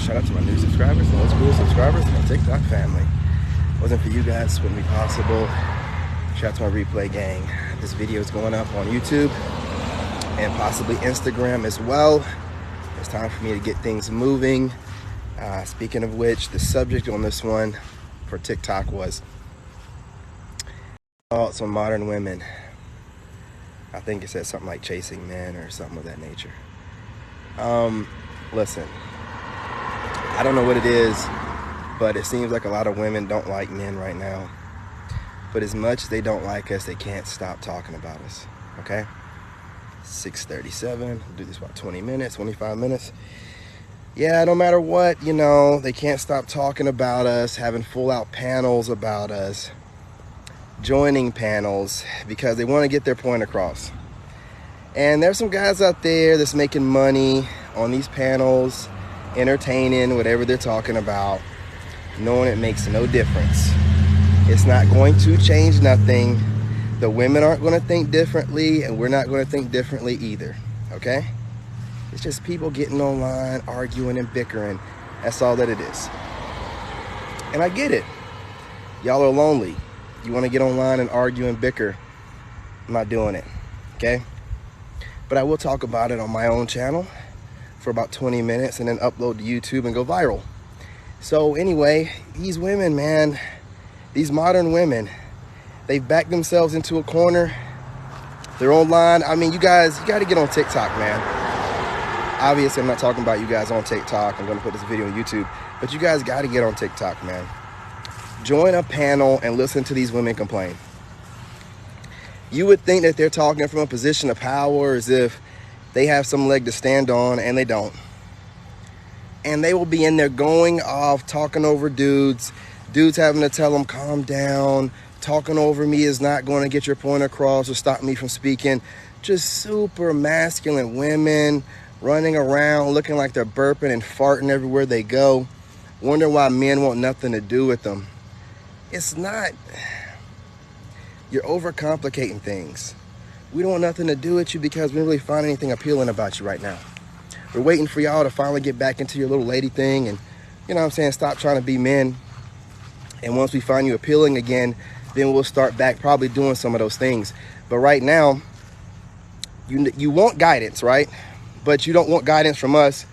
Shout out to my new subscribers and old school subscribers and my TikTok family. Wasn't for you guys, wouldn't be possible. Shout out to my replay gang. This video is going up on YouTube and possibly Instagram as well. It's time for me to get things moving. Speaking of which, the subject on this one for TikTok was thoughts on modern women. I think it said something like chasing men or something of that nature. Listen, I don't know what it is, but it seems like a lot of women don't like men right now. But as much as they don't like us, they can't stop talking about us, okay? 6:37, we'll do this about 20 minutes, 25 minutes. Yeah, no matter what, you know, they can't stop talking about us, having full out panels about us, joining panels because they want to get their point across. And there's some guys out there that's making money on these panels, entertaining whatever they're talking about, knowing it makes no difference. It's not going to change nothing. The women aren't going to think differently, and we're not going to think differently either, okay? It's just people getting online, arguing and bickering. That's all that it is. And I get it. Y'all are lonely. You want to get online and argue and bicker. I'm not doing it, okay? But I will talk about it on my own channel for about 20 minutes and then upload to YouTube and go viral. So anyway, these women, man, these modern women, they've backed themselves into a corner. They're online. I mean, you guys, you got to get on TikTok, man. Obviously, I'm not talking about you guys on TikTok. I'm going to put this video on YouTube. But you guys got to get on TikTok, man. Join a panel and listen to these women complain. You would think that they're talking from a position of power, as if they have some leg to stand on, and they don't. And they will be in there going off, talking over dudes having to tell them, calm down. Talking over me is not going to get your point across or stop me from speaking. Just super masculine women running around looking like they're burping and farting everywhere they go. Wonder why men want nothing to do with them. It's not. You're overcomplicating things. We don't want nothing to do with you because we don't really find anything appealing about you right now. We're waiting for y'all to finally get back into your little lady thing and, you know what I'm saying, stop trying to be men. And once we find you appealing again, then we'll start back probably doing some of those things. But right now, you want guidance, right? But you don't want guidance from us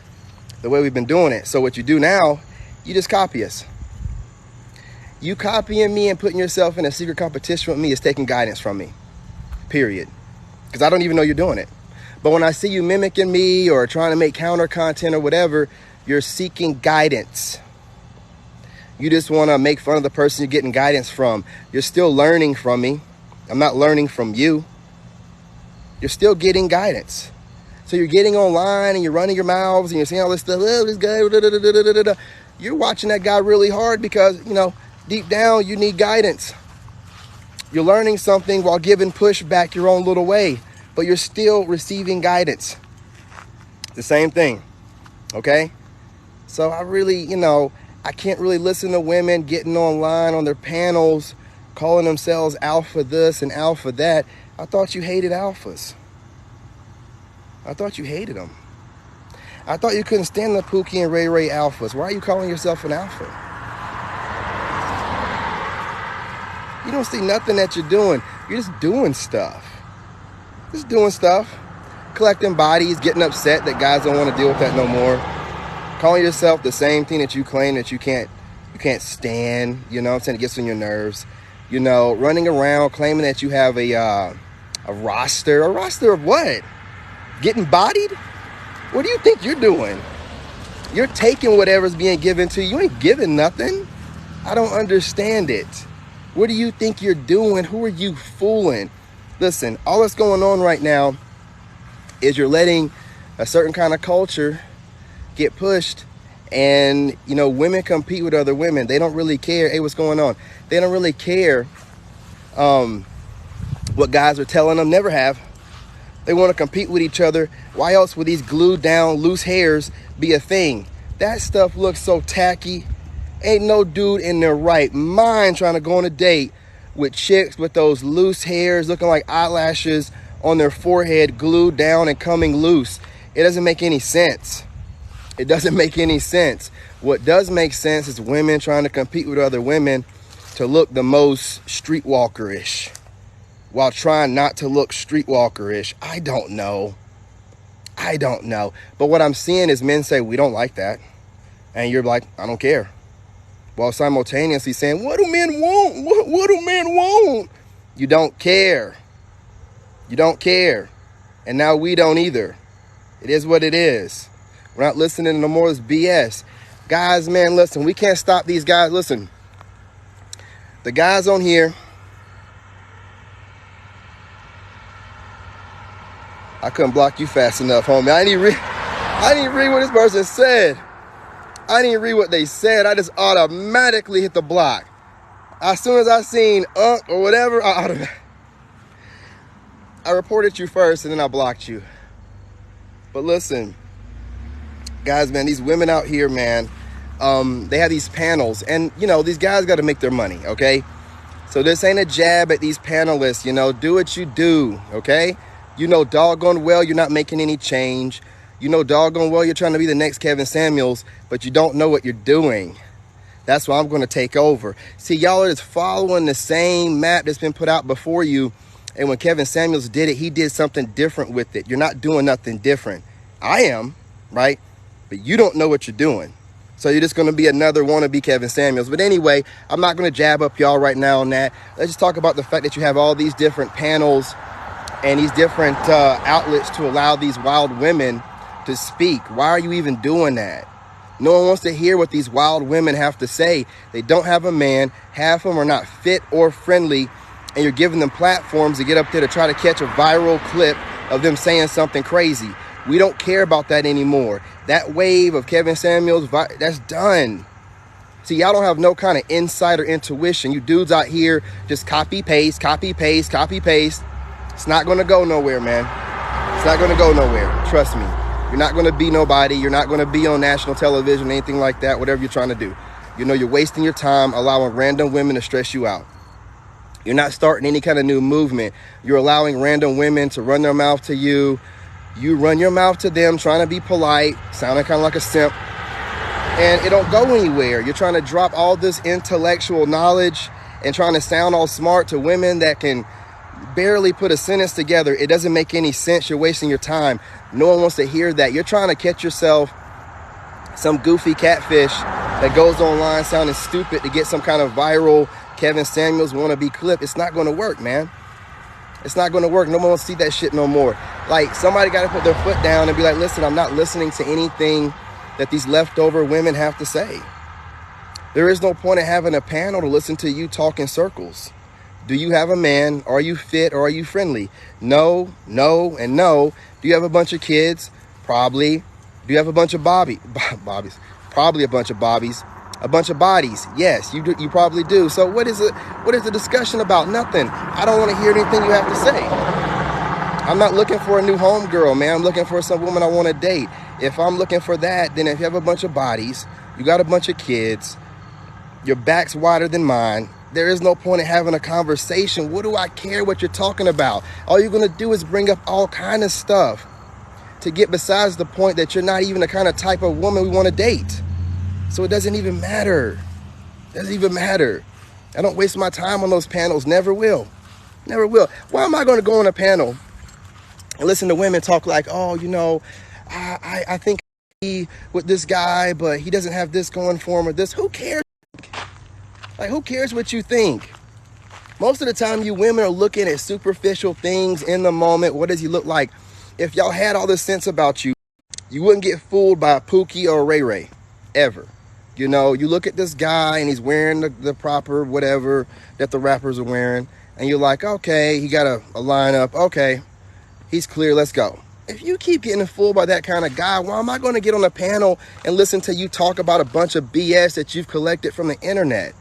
the way we've been doing it. So what you do now, you just copy us. You copying me and putting yourself in a secret competition with me is taking guidance from me, period. Because I don't even know you're doing it. But when I see you mimicking me or trying to make counter content or whatever, you're seeking guidance. You just want to make fun of the person you're getting guidance from. You're still learning from me. I'm not learning from you. You're still getting guidance. So you're getting online and you're running your mouths and you're saying all this stuff. Oh, this guy, da, da, da, da, da, da, da. You're watching that guy really hard because, you know, deep down you need guidance. You're learning something while giving pushback your own little way, but you're still receiving guidance. The same thing, okay? So I really, you know, I can't really listen to women getting online on their panels, calling themselves alpha this and alpha that. I thought you hated alphas. I thought you hated them. I thought you couldn't stand the Pookie and Ray Ray alphas. Why are you calling yourself an alpha? You don't see nothing that you're doing. You're just doing stuff. Just doing stuff. Collecting bodies, getting upset that guys don't want to deal with that no more. Calling yourself the same thing that you claim that you can't stand, you know what I'm saying? It gets on your nerves. You know, running around claiming that you have a roster. A roster of what? Getting bodied? What do you think you're doing? You're taking whatever's being given to you. You ain't giving nothing. I don't understand it. What do you think you're doing? Who are you fooling? Listen, all that's going on right now is you're letting a certain kind of culture get pushed, and, you know, women compete with other women. They don't really care. Hey, what's going on? They don't really care what guys are telling them. Never have. They want to compete with each other. Why else would these glued down loose hairs be a thing? That stuff looks so tacky. Ain't no dude in their right mind trying to go on a date with chicks with those loose hairs looking like eyelashes on their forehead, glued down and coming loose. It doesn't make any sense. It doesn't make any sense. What does make sense is women trying to compete with other women to look the most streetwalker-ish while trying not to look streetwalker-ish. I don't know. But what I'm seeing is men say, we don't like that. And you're like, I don't care. While simultaneously saying, what do men want? What do men want? You don't care. You don't care. And now we don't either. It is what it is. We're not listening to no more of this BS. Guys, man, listen, we can't stop these guys. Listen, the guys on here, I couldn't block you fast enough, homie. I didn't read what this person said. I didn't read what they said. I just automatically hit the block. As soon as I seen or whatever, I reported you first and then I blocked you. But listen, guys, man, these women out here, man, they have these panels, and you know, these guys got to make their money, okay? So this ain't a jab at these panelists, you know, do what you do, okay? You know doggone well you're not making any change. You know doggone well you're trying to be the next Kevin Samuels, but you don't know what you're doing. That's why I'm going to take over. See, y'all are just following the same map that's been put out before you. And when Kevin Samuels did it, he did something different with it. You're not doing nothing different. I am, right? But you don't know what you're doing. So you're just going to be another wannabe Kevin Samuels. But anyway, I'm not going to jab up y'all right now on that. Let's just talk about the fact that you have all these different panels and these different outlets to allow these wild women to speak. Why are you even doing that? No one wants to hear what these wild women have to say. They don't have a man. Half of them are not fit or friendly. And you're giving them platforms to get up there to try to catch a viral clip of them saying something crazy. We don't care about that anymore. That wave of Kevin Samuels, that's done. See, y'all don't have no kind of insight or intuition. You dudes out here just copy, paste, copy, paste, copy, paste. It's not going to go nowhere, man. It's not going to go nowhere. Trust me. You're not going to be nobody. You're not going to be on national television, anything like that, whatever you're trying to do. You know, you're wasting your time allowing random women to stress you out. You're not starting any kind of new movement. You're allowing random women to run their mouth to you. You run your mouth to them, trying to be polite, sounding kind of like a simp, and it don't go anywhere. You're trying to drop all this intellectual knowledge and trying to sound all smart to women that can barely put a sentence together. It doesn't make any sense. You're wasting your time. No one wants to hear that. You're trying to catch yourself some goofy catfish that goes online sounding stupid to get some kind of viral Kevin Samuels wannabe clip. It's not going to work, man. It's not going to work. No one wants to see that shit no more. Like, somebody got to put their foot down and be like, listen, I'm not listening to anything that these leftover women have to say. There is no point in having a panel to listen to you talk in circles. Do you have a man? Are you fit or are you friendly? No, no, and no. Do you have a bunch of kids? Probably. Do you have a bunch of bobbies? Probably a bunch of bobbies. A bunch of bodies. Yes, you probably do. So what is the discussion about? Nothing. I don't want to hear anything you have to say. I'm not looking for a new homegirl, man. I'm looking for some woman I want to date. If I'm looking for that, then if you have a bunch of bodies, you got a bunch of kids, your back's wider than mine, there is no point in having a conversation. What do I care what you're talking about? All you're going to do is bring up all kind of stuff to get besides the point that you're not even the kind of type of woman we want to date. So it doesn't even matter. It doesn't even matter. I don't waste my time on those panels. Never will. Never will. Why am I going to go on a panel and listen to women talk like, oh, you know, I think he with this guy, but he doesn't have this going for him or this. Who cares? Like, who cares what you think? Most of the time, you women are looking at superficial things in the moment. What does he look like? If y'all had all this sense about you, you wouldn't get fooled by Pookie or Ray Ray, ever. You know, you look at this guy and he's wearing the proper whatever that the rappers are wearing, and you're like, okay, he got a lineup. Okay, he's clear. Let's go. If you keep getting fooled by that kind of guy, why am I going to get on a panel and listen to you talk about a bunch of BS that you've collected from the internet?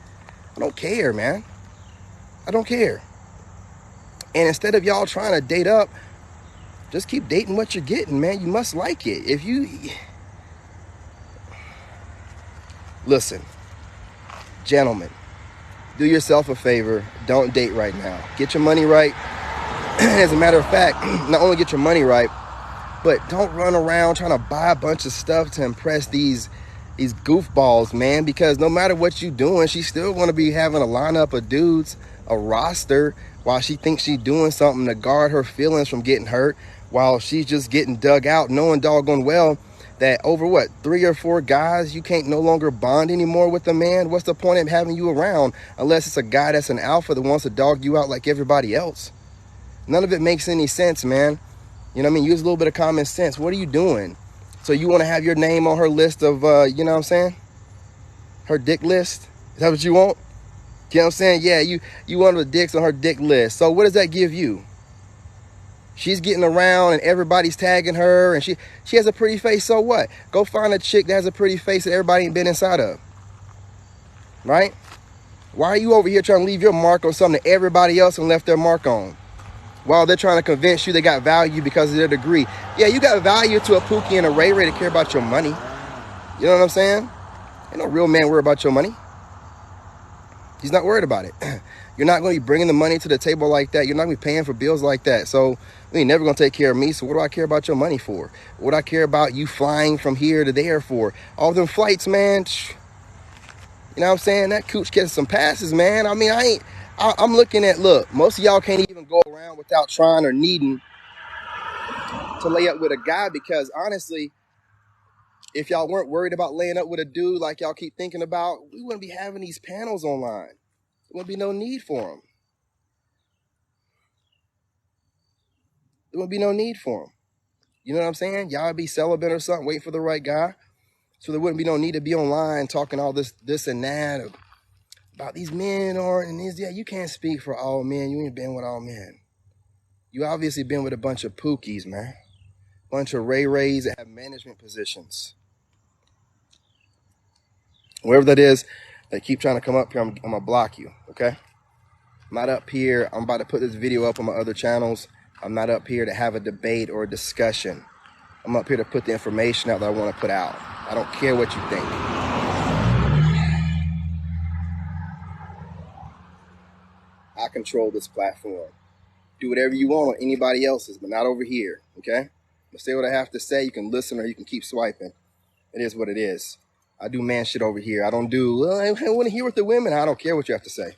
I don't care, man. I don't care. And instead of y'all trying to date up, just keep dating what you're getting, man. You must like it. If you... Listen, gentlemen, do yourself a favor. Don't date right now. Get your money right. As a matter of fact, not only get your money right, But don't run around trying to buy a bunch of stuff to impress these goofballs, man, because no matter what you doing, she's still going to be having a lineup of dudes, a roster, while she thinks she's doing something to guard her feelings from getting hurt, while she's just getting dug out, knowing doggone well that over what, 3 or 4 guys, you can't no longer bond anymore with a man. What's the point of having you around unless it's a guy that's an alpha that wants to dog you out like everybody else? None of it makes any sense, man. You know what I mean? Use a little bit of common sense. What are you doing? So you want to have your name on her list of, you know what I'm saying? Her dick list? Is that what you want? You know what I'm saying? Yeah, you want the dicks on her dick list. So what does that give you? She's getting around and everybody's tagging her and she has a pretty face, so what? Go find a chick that has a pretty face that everybody ain't been inside of. Right? Why are you over here trying to leave your mark on something that everybody else has left their mark on? While they're trying to convince you they got value because of their degree. Yeah, you got value to a Pookie and a Ray Ray to care about your money. You know what I'm saying? Ain't no real man worry about your money. He's not worried about it. You're not going to be bringing the money to the table like that. You're not going to be paying for bills like that. So you ain't never going to take care of me. So what do I care about your money for? What do I care about you flying from here to there for? All them flights, man. You know what I'm saying? That cooch gets some passes, man. I mean, I'm looking at, look, most of y'all can't even go around without trying or needing to lay up with a guy, because honestly, if y'all weren't worried about laying up with a dude like y'all keep thinking about, we wouldn't be having these panels online. There wouldn't be no need for them. There wouldn't be no need for them. You know what I'm saying? Y'all be celibate or something, waiting for the right guy. So there wouldn't be no need to be online talking all this and that about these men and these. Yeah, you can't speak for all men. You ain't been with all men. You obviously been with a bunch of pookies, man. Bunch of Ray Rays that have management positions. Wherever that is, they keep trying to come up here, I'm going to block you, okay? I'm not up here. I'm about to put this video up on my other channels. I'm not up here to have a debate or a discussion. I'm up here to put the information out that I want to put out. I don't care what you think. I control this platform. Do whatever you want on anybody else's, but not over here, okay? I'll say what I have to say. You can listen or you can keep swiping. It is what it is. I do man shit over here. I don't do, well, I want to hear what the women, I don't care what you have to say.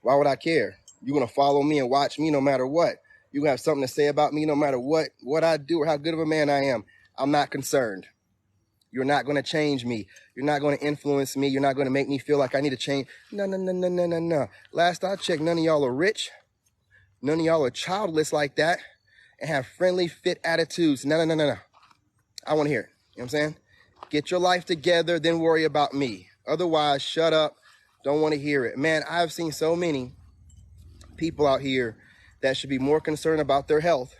Why would I care? You're going to follow me and watch me no matter what. You're going to have something to say about me no matter what I do or how good of a man I am. I'm not concerned. You're not going to change me. You're not going to influence me. You're not going to make me feel like I need to change. No. Last I checked, none of y'all are rich. None of y'all are childless like that and have friendly, fit attitudes. No. I want to hear it. You know what I'm saying? Get your life together, then worry about me. Otherwise, shut up. Don't want to hear it. Man, I've seen so many people out here that should be more concerned about their health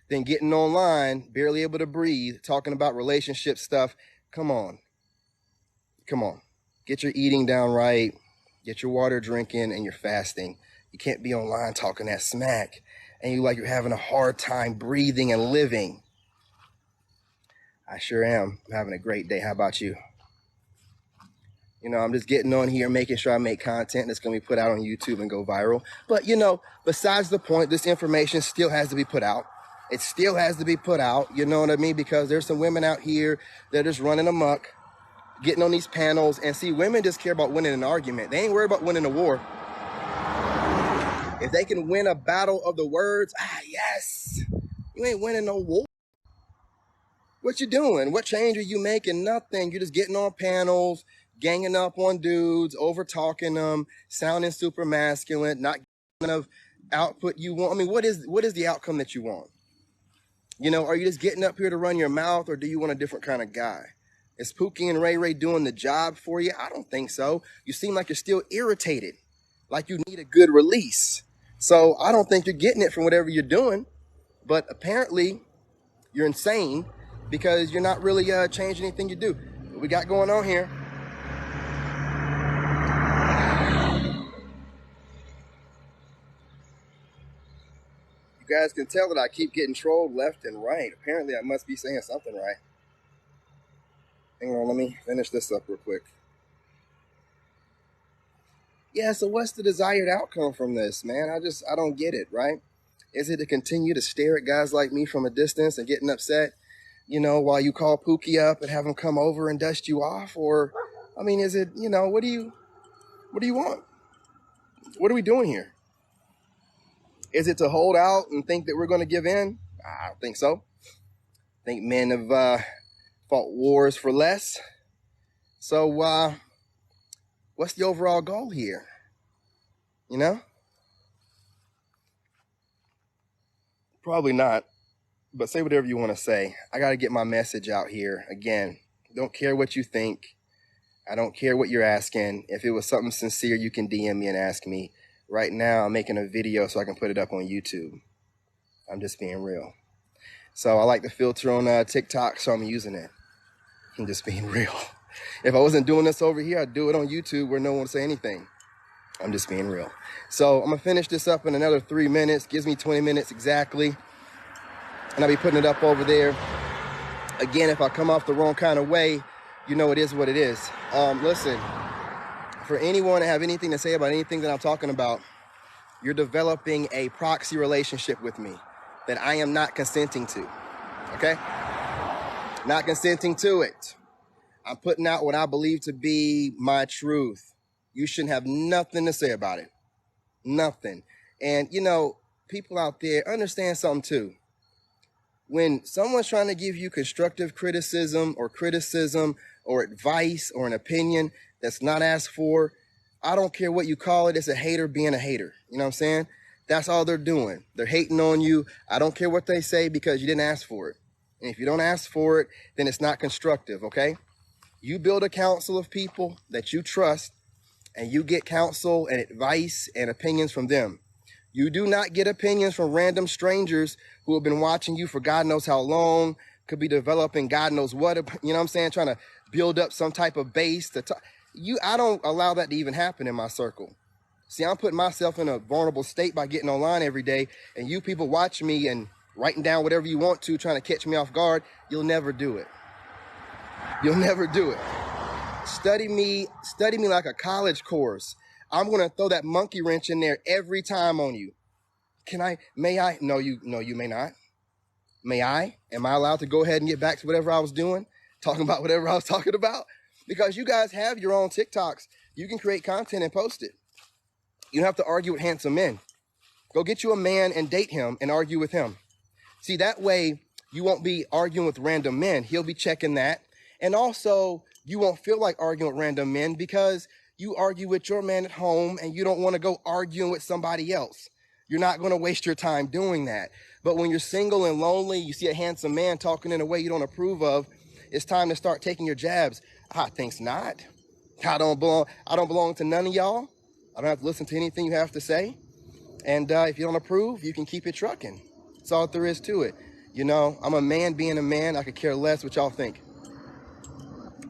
than getting online, barely able to breathe, talking about relationship stuff. Come on. Get your eating down right. Get your water drinking and your fasting. You can't be online talking that smack and you like you're having a hard time breathing and living. I sure am. I'm having a great day. How about you? You know, I'm just getting on here, making sure I make content that's going to be put out on YouTube and go viral. But, you know, besides the point, this information still has to be put out. It still has to be put out, you know what I mean? Because there's some women out here that are just running amok, getting on these panels. And see, women just care about winning an argument. They ain't worried about winning a war. If they can win a battle of the words, yes, you ain't winning no war. What you doing? What change are you making? Nothing. You're just getting on panels, ganging up on dudes, over talking them, sounding super masculine, not getting enough output you want. I mean, what is the outcome that you want? You know, are you just getting up here to run your mouth, or do you want a different kind of guy? Is Pookie and Ray Ray doing the job for you? I don't think so. You seem like you're still irritated, like you need a good release. So I don't think you're getting it from whatever you're doing, but apparently you're insane because you're not really changing anything you do. What we got going on here? You guys can tell that I keep getting trolled left and right. Apparently I must be saying something right. Hang on, let me finish this up real quick. Yeah, so what's the desired outcome from this, man? I don't get it, right? Is it to continue to stare at guys like me from a distance and getting upset, you know, while you call Pookie up and have him come over and dust you off? Or, I mean, is it, you know, what do you want? What are we doing here? Is it to hold out and think that we're going to give in? I don't think so. I think men have fought wars for less. So what's the overall goal here? You know? Probably not. But say whatever you want to say. I got to get my message out here. Again, don't care what you think. I don't care what you're asking. If it was something sincere, you can DM me and ask me. Right now, I'm making a video so I can put it up on YouTube. I'm just being real. So I like the filter on TikTok, so I'm using it. I'm just being real. If I wasn't doing this over here, I'd do it on YouTube where no one would say anything. I'm just being real. So I'm going to finish this up in another 3 minutes. Gives me 20 minutes exactly. And I'll be putting it up over there. Again, if I come off the wrong kind of way, you know it is what it is. Listen, for anyone to have anything to say about anything that I'm talking about, you're developing a proxy relationship with me that I am not consenting to, okay? Not consenting to it. I'm putting out what I believe to be my truth. You shouldn't have nothing to say about it. Nothing. And, you know, people out there, understand something too. When someone's trying to give you constructive criticism or advice or an opinion that's not asked for, I don't care what you call it. It's a hater being a hater. You know what I'm saying? That's all they're doing. They're hating on you. I don't care what they say because you didn't ask for it. And if you don't ask for it, then it's not constructive, okay? You build a council of people that you trust and you get counsel and advice and opinions from them. You do not get opinions from random strangers who have been watching you for God knows how long, could be developing God knows what, you know what I'm saying, trying to build up some type of base to talk. I don't allow that to even happen in my circle. See, I'm putting myself in a vulnerable state by getting online every day, and you people watch me and writing down whatever you want to, trying to catch me off guard. You'll never do it. You'll never do it. Study me like a college course. I'm going to throw that monkey wrench in there every time on you. May I? No, you may not. May I? Am I allowed to go ahead and get back to whatever I was doing? Talking about whatever I was talking about? Because you guys have your own TikToks. You can create content and post it. You don't have to argue with handsome men. Go get you a man and date him and argue with him. See, that way you won't be arguing with random men. He'll be checking that. And also, you won't feel like arguing with random men because you argue with your man at home and you don't want to go arguing with somebody else. You're not going to waste your time doing that. But when you're single and lonely, you see a handsome man talking in a way you don't approve of, it's time to start taking your jabs. I think not. I don't belong to none of y'all. I don't have to listen to anything you have to say. And if you don't approve, you can keep it trucking. That's all there is to it. You know, I'm a man being a man. I could care less what y'all think.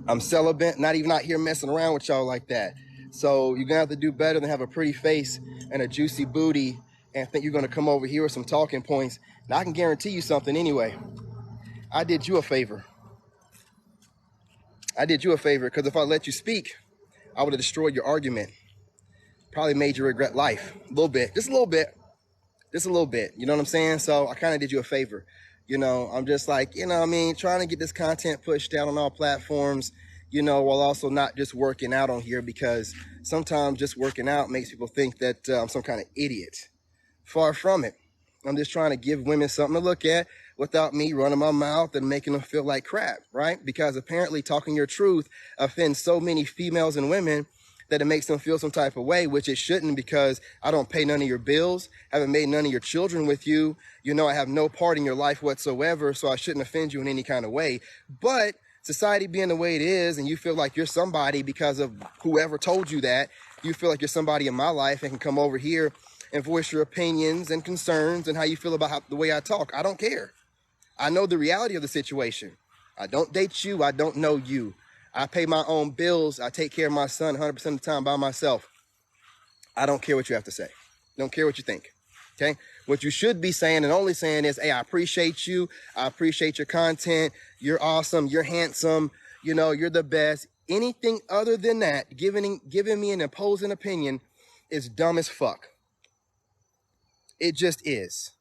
I'm celibate, not even out here messing around with y'all like that. So you're going to have to do better than have a pretty face and a juicy booty and think you're going to come over here with some talking points. Now, I can guarantee you something anyway. I did you a favor. Because if I let you speak, I would have destroyed your argument. Probably made you regret life. A little bit. Just a little bit. You know what I'm saying? So I kind of did you a favor. You know, I'm just like, you know what I mean, trying to get this content pushed out on all platforms, you know, while also not just working out on here, because sometimes just working out makes people think that I'm some kind of idiot. Far from it. I'm just trying to give women something to look at without me running my mouth and making them feel like crap, right? Because apparently talking your truth offends so many females and women that it makes them feel some type of way, which it shouldn't, because I don't pay none of your bills, haven't made none of your children with you. You know, I have no part in your life whatsoever, so I shouldn't offend you in any kind of way. But society being the way it is, and you feel like you're somebody because of whoever told you that, you feel like you're somebody in my life and can come over here and voice your opinions and concerns and how you feel about the way I talk. I don't care. I know the reality of the situation. I don't date you. I don't know you. I pay my own bills. I take care of my son 100% of the time by myself. I don't care what you have to say. Don't care what you think. Okay? What you should be saying and only saying is, hey, I appreciate you. I appreciate your content. You're awesome. You're handsome. You know, you're the best. Anything other than that, giving me an opposing opinion is dumb as fuck. It just is.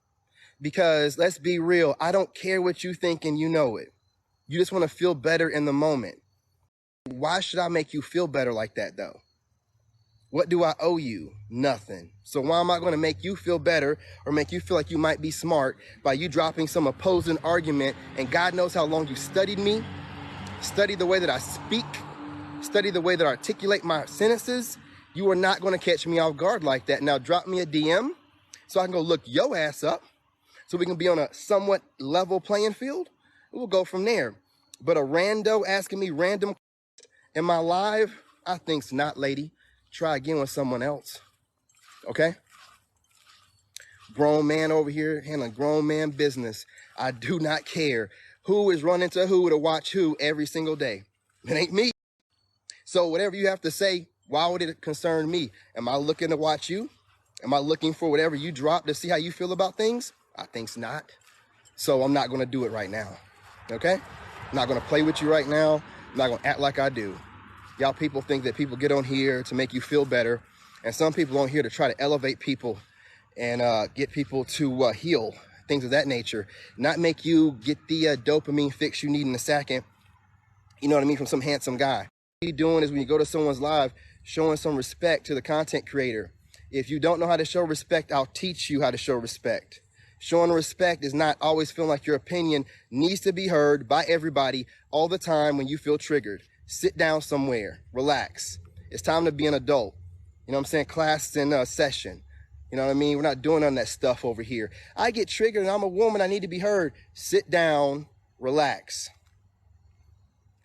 Because let's be real, I don't care what you think and you know it. You just want to feel better in the moment. Why should I make you feel better like that though? What do I owe you? Nothing. So why am I going to make you feel better or make you feel like you might be smart by you dropping some opposing argument? And God knows how long you studied me, studied the way that I speak, studied the way that I articulate my sentences. You are not going to catch me off guard like that. Now drop me a DM so I can go look your ass up so we can be on a somewhat level playing field. We'll go from there. But a rando asking me random in my live, I think's not, lady. Try again with someone else, okay? Grown man over here handling grown man business. I do not care who is running to who to watch who every single day. It ain't me. So whatever you have to say, why would it concern me? Am I looking to watch you? Am I looking for whatever you drop to see how you feel about things? I think's not. So I'm not gonna do it right now, okay? I'm not gonna play with you right now. I'm not gonna act like I do. Y'all people think that people get on here to make you feel better. And some people on here to try to elevate people and get people to heal, things of that nature. Not make you get the dopamine fix you need in a second, you know what I mean, from some handsome guy. What you're doing is when you go to someone's live, showing some respect to the content creator. If you don't know how to show respect, I'll teach you how to show respect. Showing respect is not always feeling like your opinion needs to be heard by everybody all the time when you feel triggered. Sit down somewhere, relax. It's time to be an adult. You know what I'm saying? Class in session. You know what I mean? We're not doing none of that stuff over here. I get triggered and I'm a woman. I need to be heard. Sit down, relax.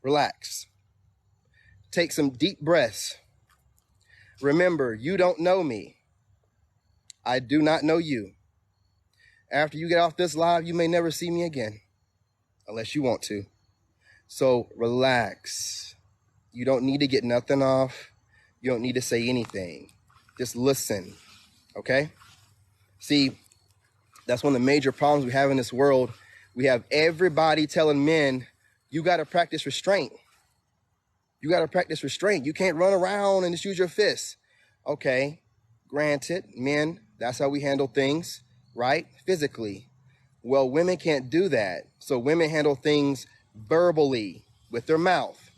Relax. Take some deep breaths. Remember, you don't know me. I do not know you. After you get off this live, you may never see me again, unless you want to. So relax. You don't need to get nothing off. You don't need to say anything. Just listen, okay? See, that's one of the major problems we have in this world. We have everybody telling men, you got to practice restraint. You got to practice restraint. You can't run around and just use your fists. Okay, granted, men, that's how we handle things, right? Physically. Well, women can't do that. So women handle things verbally with their mouth.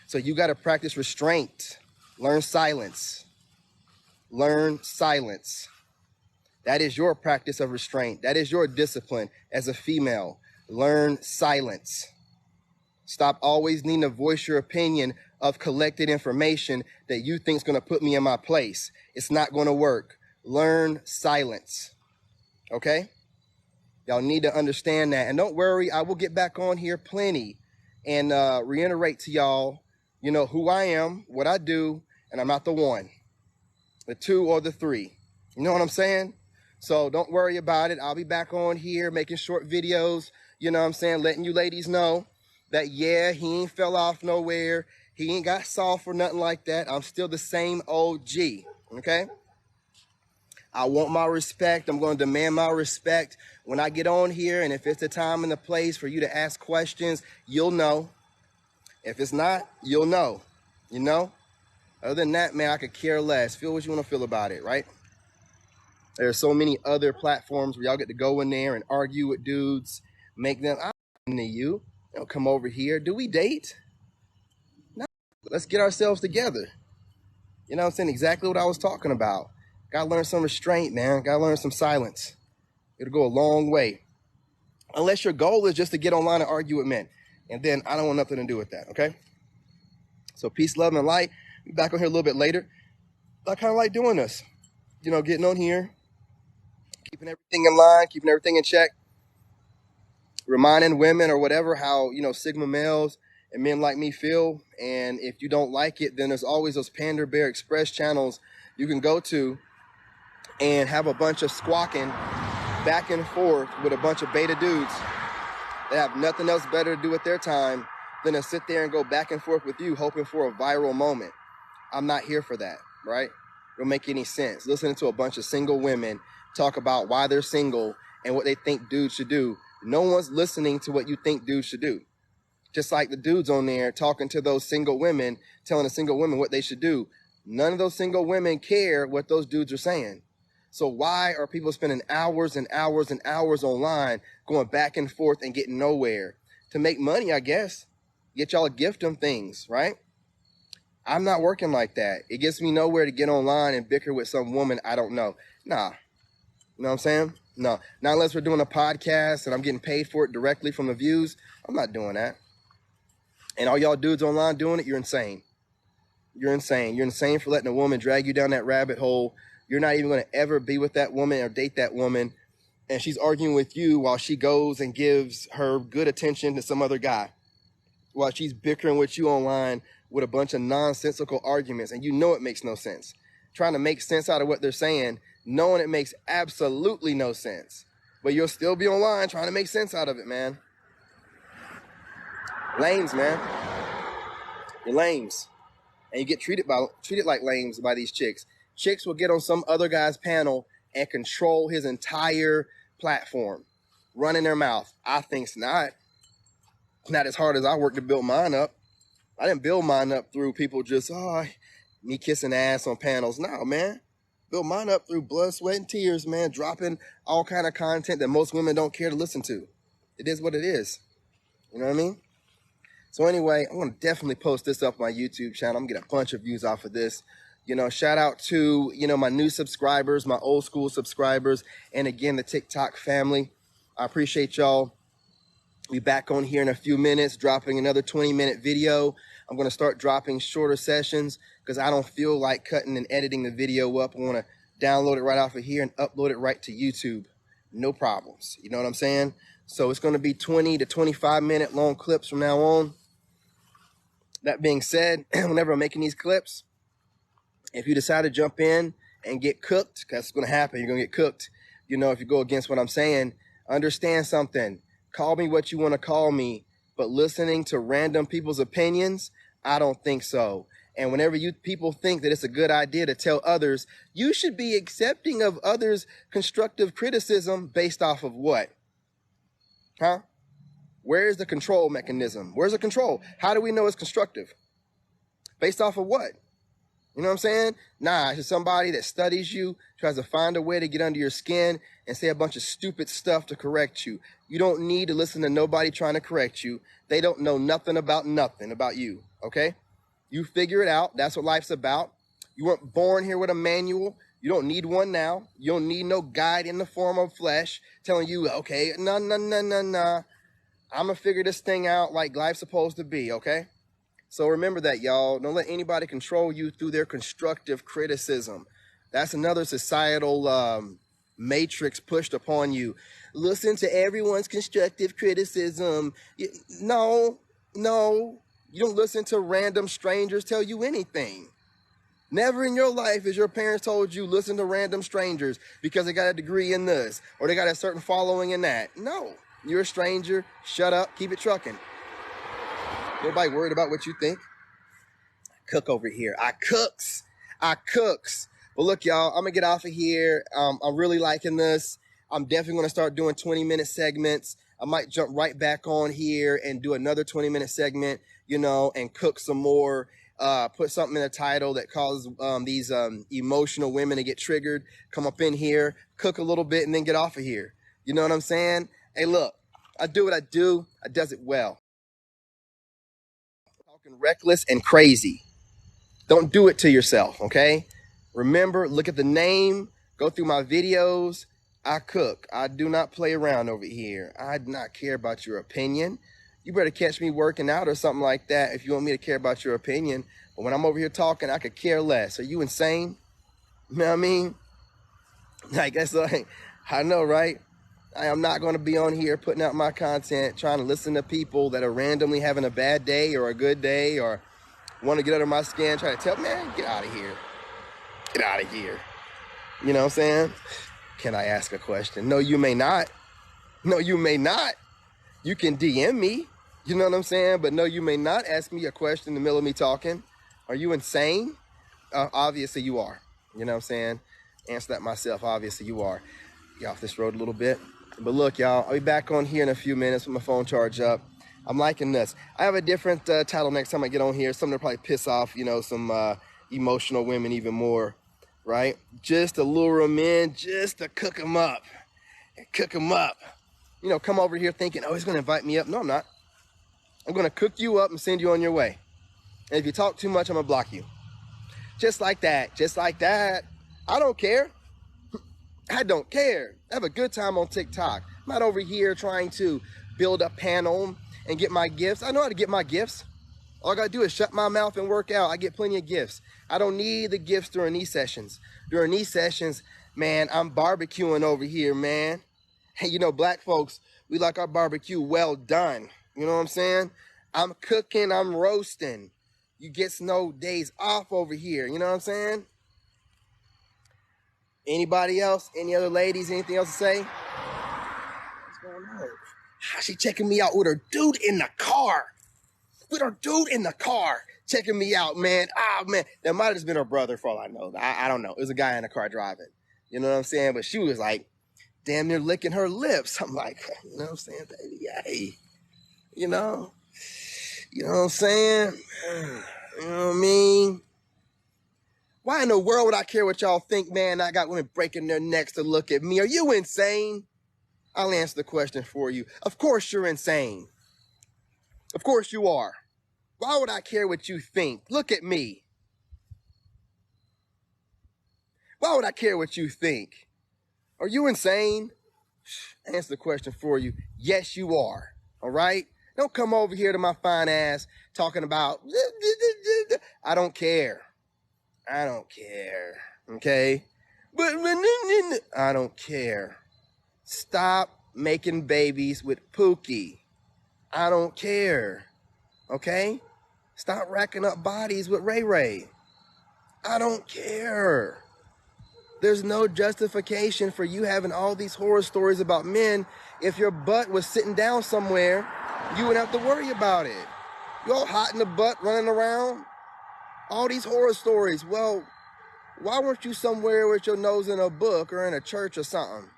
So you got to practice restraint. Learn silence. Learn silence. That is your practice of restraint. That is your discipline as a female. Learn silence. Stop always needing to voice your opinion of collected information that you think is going to put me in my place. It's not going to work. Learn silence. Okay? Y'all need to understand that. And don't worry, I will get back on here plenty and reiterate to y'all, you know, who I am, what I do, and I'm not the one, the two, or the three. You know what I'm saying? So don't worry about it. I'll be back on here making short videos, you know what I'm saying, letting you ladies know that, yeah, he ain't fell off nowhere. He ain't got soft or nothing like that. I'm still the same OG, okay? I want my respect. I'm going to demand my respect when I get on here, and if it's the time and the place for you to ask questions, you'll know. If it's not, you'll know, you know? Other than that, man, I could care less. Feel what you want to feel about it, right? There's so many other platforms where y'all get to go in there and argue with dudes, make them, I'm into you. Don't come over here. Do we date? No. Let's get ourselves together. You know what I'm saying? Exactly what I was talking about. Gotta learn some restraint, man. Gotta learn some silence. It'll go a long way. Unless your goal is just to get online and argue with men. And then I don't want nothing to do with that, okay? So peace, love, and light. Be back on here a little bit later. I kind of like doing this. You know, getting on here, keeping everything in line, keeping everything in check. Reminding women or whatever how, you know, Sigma males and men like me feel. And if you don't like it, then there's always those Panda Bear Express channels you can go to and have a bunch of squawking back and forth with a bunch of beta dudes. They have nothing else better to do with their time than to sit there and go back and forth with you, hoping for a viral moment. I'm not here for that, right? It don't make any sense. Listening to a bunch of single women talk about why they're single and what they think dudes should do. No one's listening to what you think dudes should do. Just like the dudes on there talking to those single women, telling the single women what they should do. None of those single women care what those dudes are saying. So why are people spending hours and hours and hours online going back and forth and getting nowhere? To make money, I guess. Get y'all to gift them things, right? I'm not working like that. It gets me nowhere to get online and bicker with some woman I don't know. Nah. You know what I'm saying? No. Not unless we're doing a podcast and I'm getting paid for it directly from the views. I'm not doing that. And all y'all dudes online doing it, you're insane. You're insane. You're insane for letting a woman drag you down that rabbit hole. You're not even going to ever be with that woman or date that woman. And she's arguing with you while she goes and gives her good attention to some other guy. While she's bickering with you online with a bunch of nonsensical arguments. And you know it makes no sense. Trying to make sense out of what they're saying, knowing it makes absolutely no sense. But you'll still be online trying to make sense out of it, man. Lames, man. You're lames. And you get treated like lames by these chicks. Chicks will get on some other guy's panel and control his entire platform. Running their mouth. I think's not. Not as hard as I worked to build mine up. I didn't build mine up through people just, me kissing ass on panels. No, man. Build mine up through blood, sweat, and tears, man. Dropping all kind of content that most women don't care to listen to. It is what it is. You know what I mean? So anyway, I'm going to definitely post this up on my YouTube channel. I'm going to get a bunch of views off of this. You know, shout out to, my new subscribers, my old school subscribers, and again, the TikTok family. I appreciate y'all. Be back on here in a few minutes, dropping another 20-minute video. I'm going to start dropping shorter sessions because I don't feel like cutting and editing the video up. I want to download it right off of here and upload it right to YouTube. No problems. You know what I'm saying? So it's going to be 20 to 25-minute long clips from now on. That being said, whenever I'm making these clips, if you decide to jump in and get cooked, because it's going to happen, you're going to get cooked, if you go against what I'm saying, understand something. Call me what you want to call me, but listening to random people's opinions, I don't think so. And whenever you people think that it's a good idea to tell others, you should be accepting of others' constructive criticism based off of what? Huh? Where's the control mechanism? Where's the control? How do we know it's constructive? Based off of what? You know what I'm saying? Nah, it's somebody that studies you, tries to find a way to get under your skin and say a bunch of stupid stuff to correct you. You don't need to listen to nobody trying to correct you. They don't know nothing about you, okay? You figure it out. That's what life's about. You weren't born here with a manual. You don't need one now. You don't need no guide in the form of flesh telling you, okay, nah. I'm going to figure this thing out like life's supposed to be, okay? So remember that, y'all. Don't let anybody control you through their constructive criticism. That's another societal matrix pushed upon you. Listen to everyone's constructive criticism. No. You don't listen to random strangers tell you anything. Never in your life has your parents told you listen to random strangers because they got a degree in this or they got a certain following in that. No. You're a stranger. Shut up. Keep it trucking. Nobody worried about what you think. Cook over here. I cooks. But look, y'all, I'm going to get off of here. I'm really liking this. I'm definitely going to start doing 20-minute segments. I might jump right back on here and do another 20-minute segment, and cook some more. Put something in the title that causes these emotional women to get triggered. Come up in here, cook a little bit, and then get off of here. You know what I'm saying? Hey, look, I do what I do. I does it well. Talking reckless and crazy. Don't do it to yourself, okay? Remember, look at the name. Go through my videos. I cook. I do not play around over here. I do not care about your opinion. You better catch me working out or something like that if you want me to care about your opinion. But when I'm over here talking, I could care less. Are you insane? You know what I mean? I guess I know, right? I am not going to be on here putting out my content, trying to listen to people that are randomly having a bad day or a good day or want to get under my skin, try to tell, man, get out of here. Get out of here. You know what I'm saying? Can I ask a question? No, you may not. No, you may not. You can DM me. You know what I'm saying? But no, you may not ask me a question in the middle of me talking. Are you insane? Obviously you are. You know what I'm saying? Answer that myself. Obviously you are. Get off this road a little bit. But look, y'all, I'll be back on here in a few minutes with my phone charged up. I'm liking this. I have a different title next time I get on here. Something to probably piss off, some emotional women even more. right? Just to lure them in, just to cook them up. Cook them up. You know, come over here thinking, oh, he's going to invite me up. No, I'm not. I'm going to cook you up and send you on your way. And if you talk too much, I'm going to block you. Just like that. Just like that. I don't care. I don't care. I have a good time on TikTok. I'm not over here trying to build a panel and get my gifts. I know how to get my gifts. All I got to do is shut my mouth and work out. I get plenty of gifts. I don't need the gifts during these sessions. During these sessions, man, I'm barbecuing over here, man. Hey, you know, black folks, we like our barbecue well done. You know what I'm saying? I'm cooking, I'm roasting. You get no days off over here. You know what I'm saying? Anybody else? Any other ladies? Anything else to say? What's going on? She checking me out with her dude in the car. With her dude in the car checking me out, man. Ah, man. That might have just been her brother for all I know. I don't know. It was a guy in the car driving. You know what I'm saying? But she was like, damn near licking her lips. I'm like, you know what I'm saying, baby? Hey, you know what I'm saying? You know what I mean? Why in the world would I care what y'all think, man? I got women breaking their necks to look at me. Are you insane? I'll answer the question for you. Of course you're insane. Of course you are. Why would I care what you think? Look at me. Why would I care what you think? Are you insane? Answer the question for you. Yes, you are. All right? Don't come over here to my fine ass talking about, I don't care. I don't care. Okay? But I don't care. Stop making babies with Pookie. I don't care. Okay? Stop racking up bodies with Ray Ray. I don't care. There's no justification for you having all these horror stories about men. If your butt was sitting down somewhere, you wouldn't have to worry about it. You all hot in the butt running around. All these horror stories. Well, why weren't you somewhere with your nose in a book or in a church or something?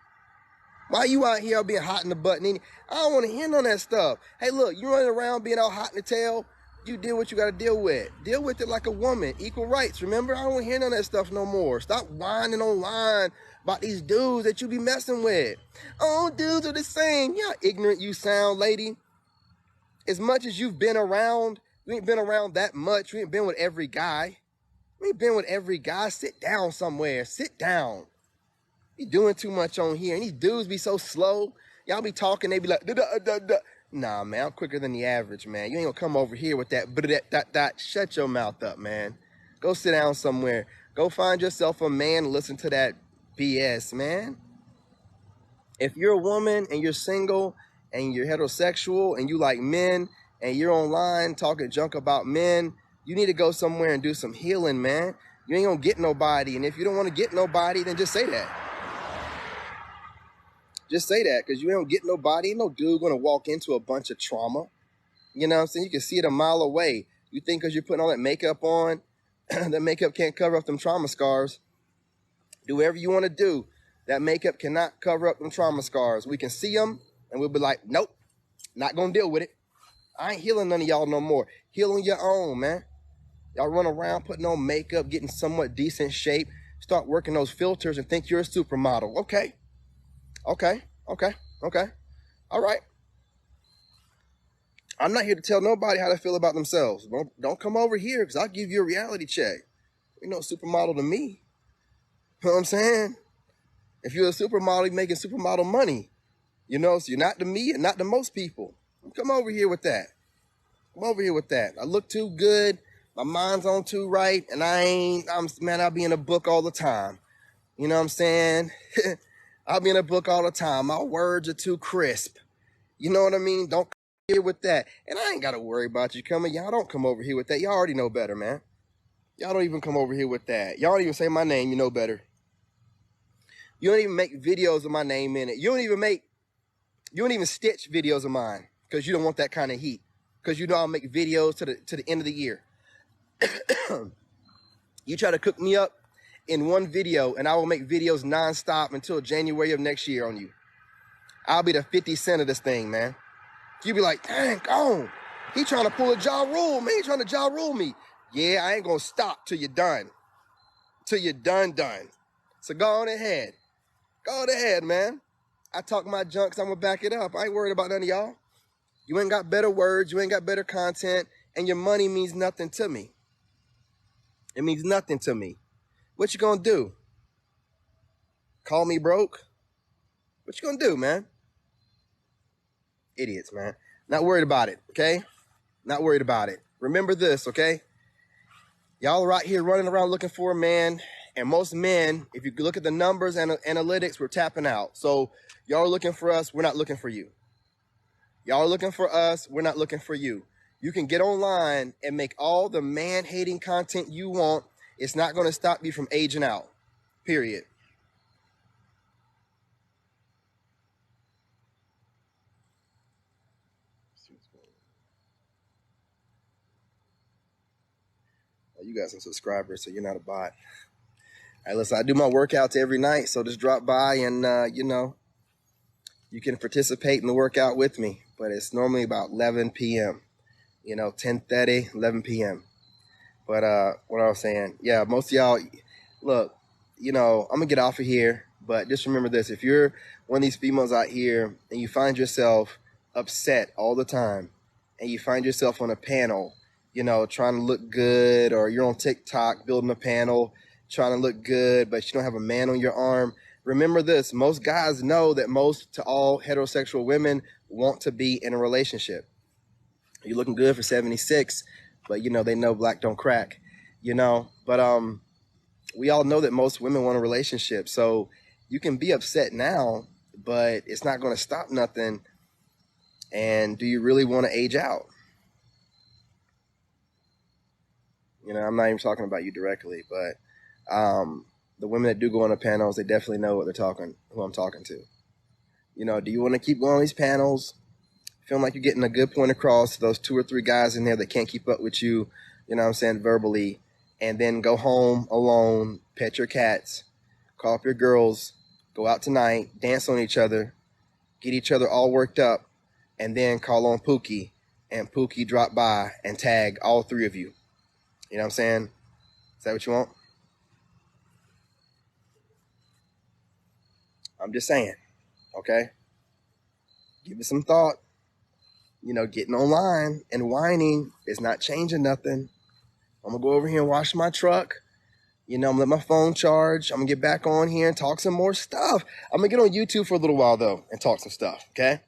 Why you out here being hot in the butt? I don't want to hear none of that stuff. Hey, look, you running around being all hot in the tail. You deal what you got to deal with. Deal with it like a woman. Equal rights. Remember, I don't want to hear none of that stuff no more. Stop whining online about these dudes that you be messing with. Oh, dudes are the same. Yeah, ignorant you sound, lady. As much as you've been around, you ain't been around that much. You ain't been with every guy. You ain't been with every guy. Sit down somewhere. Sit down. You doing too much on here. And these dudes be so slow. Y'all be talking, they be like, da, da, da, da. Nah, man, I'm quicker than the average, man. You ain't gonna come over here with that. Shut your mouth up, man. Go sit down somewhere. Go find yourself a man and listen to that BS, man. If you're a woman and you're single and you're heterosexual and you like men and you're online talking junk about men, you need to go somewhere and do some healing, man. You ain't gonna get nobody. And if you don't want to get nobody, then just say that. Just say that, because you don't get nobody. No dude gonna walk into a bunch of trauma. You know what I'm saying? You can see it a mile away. You think because you're putting all that makeup on, that makeup can't cover up them trauma scars. Do whatever you want to do. That makeup cannot cover up them trauma scars. We can see them, and we'll be like, nope, not gonna deal with it. I ain't healing none of y'all no more. Heal on your own, man. Y'all run around putting on makeup, getting somewhat decent shape, start working those filters and think you're a supermodel. Okay. All right. I'm not here to tell nobody how to feel about themselves. Don't come over here, because I'll give you a reality check. You're no supermodel to me. You know what I'm saying? If you're a supermodel, you're making supermodel money. You know, so you're not to me and not to most people. Come over here with that. Come over here with that. I look too good. My mind's on too right. And I'll be in a book all the time. You know what I'm saying? I'll be in a book all the time. My words are too crisp. You know what I mean? Don't come here with that. And I ain't got to worry about you coming. Y'all don't come over here with that. Y'all already know better, man. Y'all don't even come over here with that. Y'all don't even say my name. You know better. You don't even make videos of my name in it. You don't even stitch videos of mine, because you don't want that kind of heat. Because you know I'll make videos to the end of the year. You try to cook me up in one video, and I will make videos nonstop until January of next year on you. I'll be the 50 Cent of this thing, man. You be like, dang, gone. He trying to pull a Ja Rule, man. He trying to Ja Rule me. Yeah, I ain't gonna stop till you're done. till you're done. So go on ahead. Go on ahead, man. I talk my junk, 'cause I'm gonna back it up. I ain't worried about none of y'all. You ain't got better words, you ain't got better content, and your money means nothing to me. It means nothing to me. What you gonna do? Call me broke? What you gonna do, man? Idiots, man. Not worried about it, okay? Not worried about it. Remember this, okay? Y'all are out here running around looking for a man, and most men, if you look at the numbers and analytics, we're tapping out. So y'all are looking for us, we're not looking for you. Y'all are looking for us, we're not looking for you. You can get online and make all the man-hating content you want. It's not going to stop you from aging out, period. You got some subscribers, so you're not a bot. All right, listen, I do my workouts every night, so just drop by and, you know, you can participate in the workout with me. But it's normally about 11 p.m., you know, 10:30, 11 p.m. But what I was saying, yeah, most of y'all, look, you know, I'm going to get off of here, but just remember this. If you're one of these females out here and you find yourself upset all the time and you find yourself on a panel, you know, trying to look good, or you're on TikTok building a panel, trying to look good, but you don't have a man on your arm, remember this. Most guys know that most to all heterosexual women want to be in a relationship. You're looking good for 76, but, you know, they know black don't crack, you know. But we all know that most women want a relationship. So you can be upset now, but it's not going to stop nothing. And do you really want to age out? You know, I'm not even talking about you directly, but the women that do go on the panels, they definitely know who I'm talking to. You know, do you want to keep going on these panels, feeling like you're getting a good point across to those 2 or 3 guys in there that can't keep up with you, you know what I'm saying, verbally, and then go home alone, pet your cats, call up your girls, go out tonight, dance on each other, get each other all worked up, and then call on Pookie, and Pookie drop by and tag all 3 of you? You know what I'm saying? Is that what you want? I'm just saying, okay? Give it some thought. You know, getting online and whining is not changing nothing. I'm going to go over here and wash my truck. You know, I'm going to let my phone charge. I'm going to get back on here and talk some more stuff. I'm going to get on YouTube for a little while, though, and talk some stuff, okay?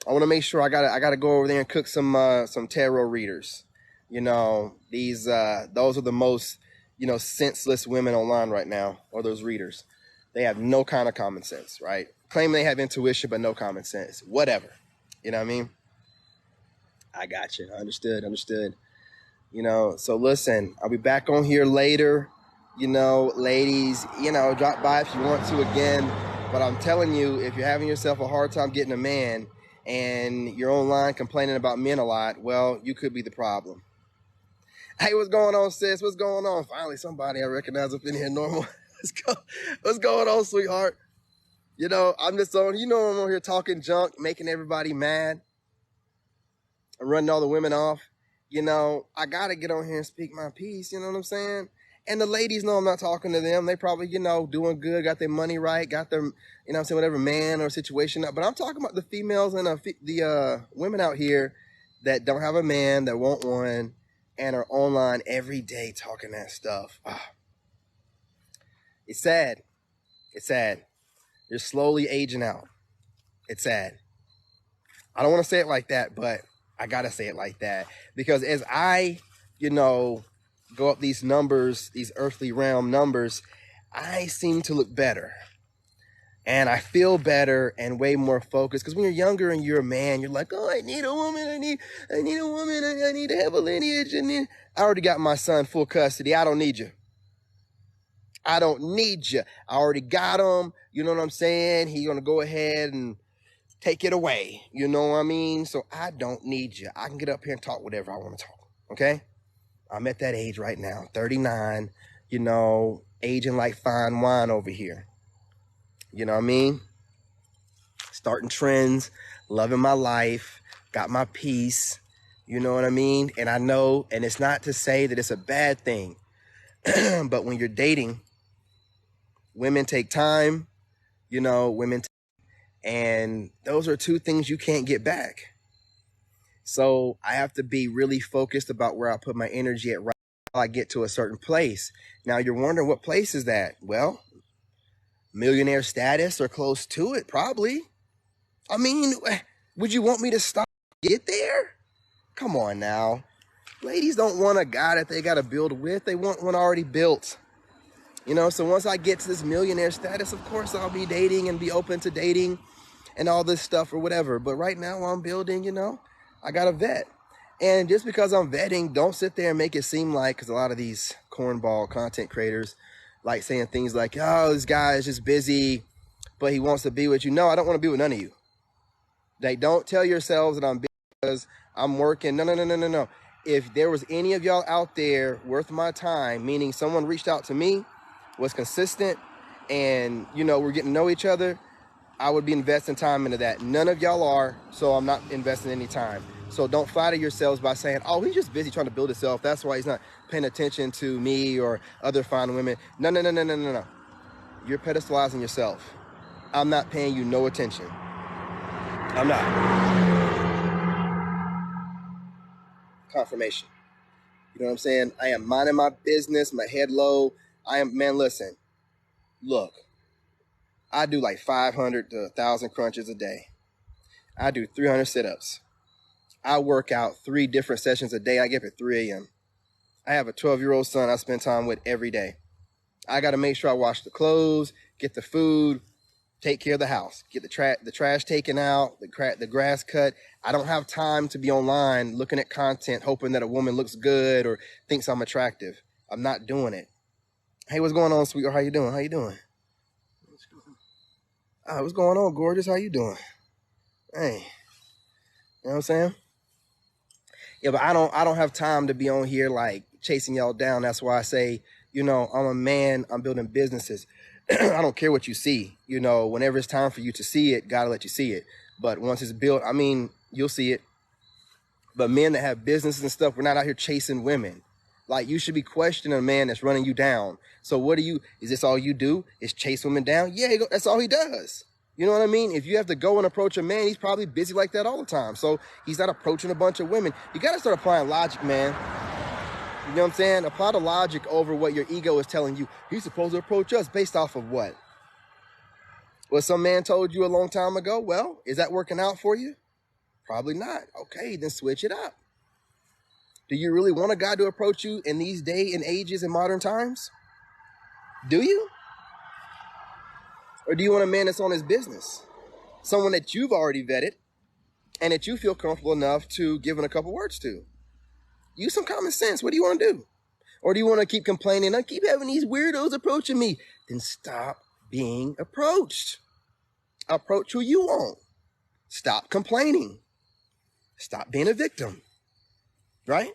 I want to make sure I got to go over there and cook some tarot readers. You know, those are the most, you know, senseless women online right now, or those readers. They have no kind of common sense, right? Claim they have intuition, but no common sense. Whatever. You know what I mean? I got you. Understood. You know, so listen, I'll be back on here later. You know, ladies, you know, drop by if you want to again. But I'm telling you, if you're having yourself a hard time getting a man and you're online complaining about men a lot, well, you could be the problem. Hey, what's going on, sis? What's going on? Finally, somebody I recognize up in here normal. What's going on, sweetheart? You know, I'm just on, you know, I'm on here talking junk, making everybody mad. I'm running all the women off. You know, I got to get on here and speak my piece. You know what I'm saying? And the ladies know I'm not talking to them. They probably, you know, doing good, got their money right, got their, you know what I'm saying, whatever man or situation. But I'm talking about the females and the women out here that don't have a man, that want one, and are online every day talking that stuff. It's sad. It's sad. You're slowly aging out. It's sad. I don't want to say it like that, but I got to say it like that. Because as I, you know, go up these numbers, these earthly realm numbers, I seem to look better. And I feel better and way more focused. Because when you're younger and you're a man, you're like, oh, I need a woman. I need a woman. I need to have a lineage. And then I already got my son full custody. I don't need you. I don't need you. I already got him. You know what I'm saying? He's going to go ahead and take it away. You know what I mean? So I don't need you. I can get up here and talk whatever I want to talk. Okay? I'm at that age right now. 39, you know, aging like fine wine over here. You know what I mean? Starting trends, loving my life, got my peace. You know what I mean? And I know, and it's not to say that it's a bad thing, But when you're dating, women take time, you know, and those are two things you can't get back. So I have to be really focused about where I put my energy at right until I get to a certain place. Now you're wondering, what place is that? Well, millionaire status or close to it, probably. I mean, would you want me to stop get there? Come on now. Ladies don't want a guy that they got to build with. They want one already built. You know, so once I get to this millionaire status, of course I'll be dating and be open to dating and all this stuff or whatever. But right now while I'm building, you know, I got to vet. And just because I'm vetting, don't sit there and make it seem like, because a lot of these cornball content creators like saying things like, oh, this guy is just busy, but he wants to be with you. No, I don't want to be with none of you. Like, don't tell yourselves that I'm busy because I'm working. No. If there was any of y'all out there worth my time, meaning someone reached out to me, was consistent, and, you know, we're getting to know each other, I would be investing time into that. None of y'all are, so I'm not investing any time. So don't flatter yourselves by saying, oh, he's just busy trying to build himself. That's why he's not paying attention to me or other fine women. No. You're pedestalizing yourself. I'm not paying you no attention. I'm not. Confirmation. You know what I'm saying? I am minding my business, my head low. Man, listen, look, I do like 500 to 1,000 crunches a day. I do 300 sit-ups. I work out 3 different sessions a day. I get up at 3 a.m. I have a 12-year-old son I spend time with every day. I got to make sure I wash the clothes, get the food, take care of the house, get the trash taken out, the grass cut. I don't have time to be online looking at content, hoping that a woman looks good or thinks I'm attractive. I'm not doing it. Hey, what's going on, sweetheart? How you doing? How you doing? What's going on, gorgeous? How you doing? Hey, you know what I'm saying? Yeah, but I don't have time to be on here like chasing y'all down. That's why I say, you know, I'm a man, I'm building businesses. I don't care what you see. You know, whenever it's time for you to see it, gotta let you see it. But once it's built, I mean, you'll see it. But men that have businesses and stuff, we're not out here chasing women. Like, you should be questioning a man that's running you down. So is this all you do? Is chase women down? Yeah, that's all he does. You know what I mean? If you have to go and approach a man, he's probably busy like that all the time. So he's not approaching a bunch of women. You got to start applying logic, man. You know what I'm saying? Apply the logic over what your ego is telling you. He's supposed to approach us based off of what? What some man told you a long time ago? Well, is that working out for you? Probably not. Okay, then switch it up. Do you really want a guy to approach you in these day and ages in modern times? Do you? Or do you want a man that's on his business? Someone that you've already vetted and that you feel comfortable enough to give in a couple words to? Use some common sense. What do you want to do? Or do you want to keep complaining? I keep having these weirdos approaching me. Then stop being approached. Approach who you want. Stop complaining. Stop being a victim. Right?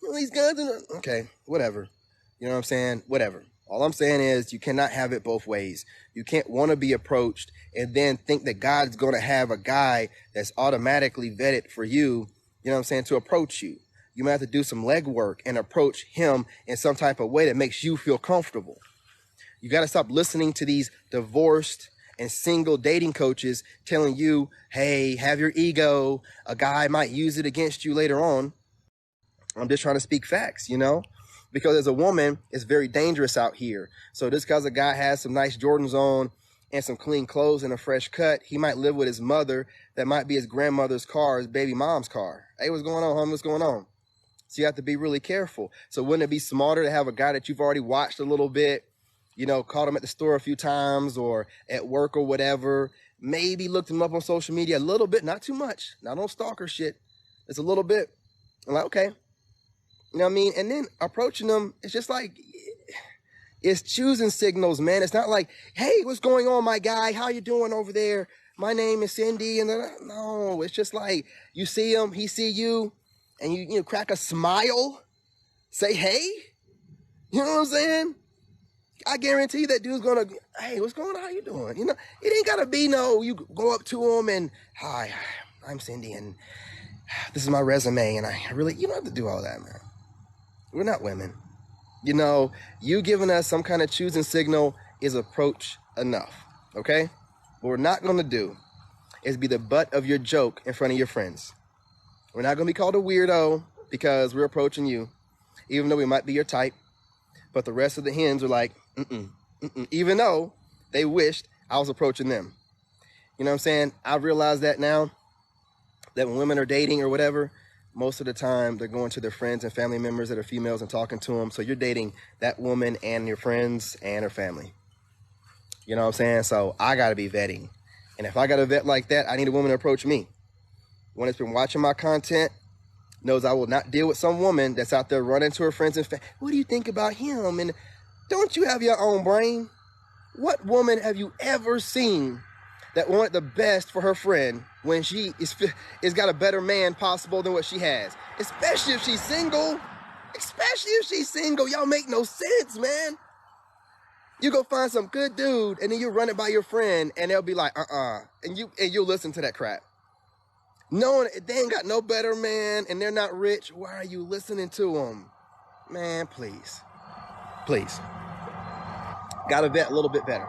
Well, these guys are... Okay, whatever. You know what I'm saying? Whatever. All I'm saying is you cannot have it both ways. You can't want to be approached and then think that God's going to have a guy that's automatically vetted for you, you know what I'm saying, to approach you. You might have to do some legwork and approach him in some type of way that makes you feel comfortable. You got to stop listening to these divorced and single dating coaches telling you, hey, have your ego. A guy might use it against you later on. I'm just trying to speak facts, you know, because as a woman, it's very dangerous out here. So just because a guy has some nice Jordans on and some clean clothes and a fresh cut, he might live with his mother. That might be his grandmother's car, his baby mom's car. Hey, what's going on, homie? What's going on? So you have to be really careful. So wouldn't it be smarter to have a guy that you've already watched a little bit, you know, caught him at the store a few times or at work or whatever, maybe looked him up on social media a little bit, not too much, not on stalker shit. It's a little bit. I'm like, okay. You know what I mean? And then approaching them, it's just like, it's choosing signals, man. It's not like, hey, what's going on, my guy? How you doing over there? My name is Cindy. And no, it's just like, you see him, he see you, and you crack a smile, say, hey, you know what I'm saying? I guarantee that dude's gonna, hey, what's going on? How you doing? You know, it ain't gotta be no, you go up to him and, hi, I'm Cindy, and this is my resume, and I really, you don't have to do all that, man. We're not women. You know, you giving us some kind of choosing signal is approach enough, okay? What we're not going to do is be the butt of your joke in front of your friends. We're not going to be called a weirdo because we're approaching you, even though we might be your type. But the rest of the hens are like, even though they wished I was approaching them. You know what I'm saying? I realize that now, that when women are dating or whatever, most of the time they're going to their friends and family members that are females and talking to them. So you're dating that woman and your friends and her family. You know what I'm saying? So I got to be vetting. And if I got a vet like that, I need a woman to approach me. One that's been watching my content knows I will not deal with some woman that's out there running to her friends and family. What do you think about him? And don't you have your own brain? What woman have you ever seen that wanted the best for her friend when she is got a better man possible than what she has? Especially if she's single. Especially if she's single. Y'all make no sense, man. You go find some good dude and then you run it by your friend and they'll be like, and you'll listen to that crap. Knowing they ain't got no better man and they're not rich, why are you listening to them? Man, please. Please. Gotta vet a little bit better.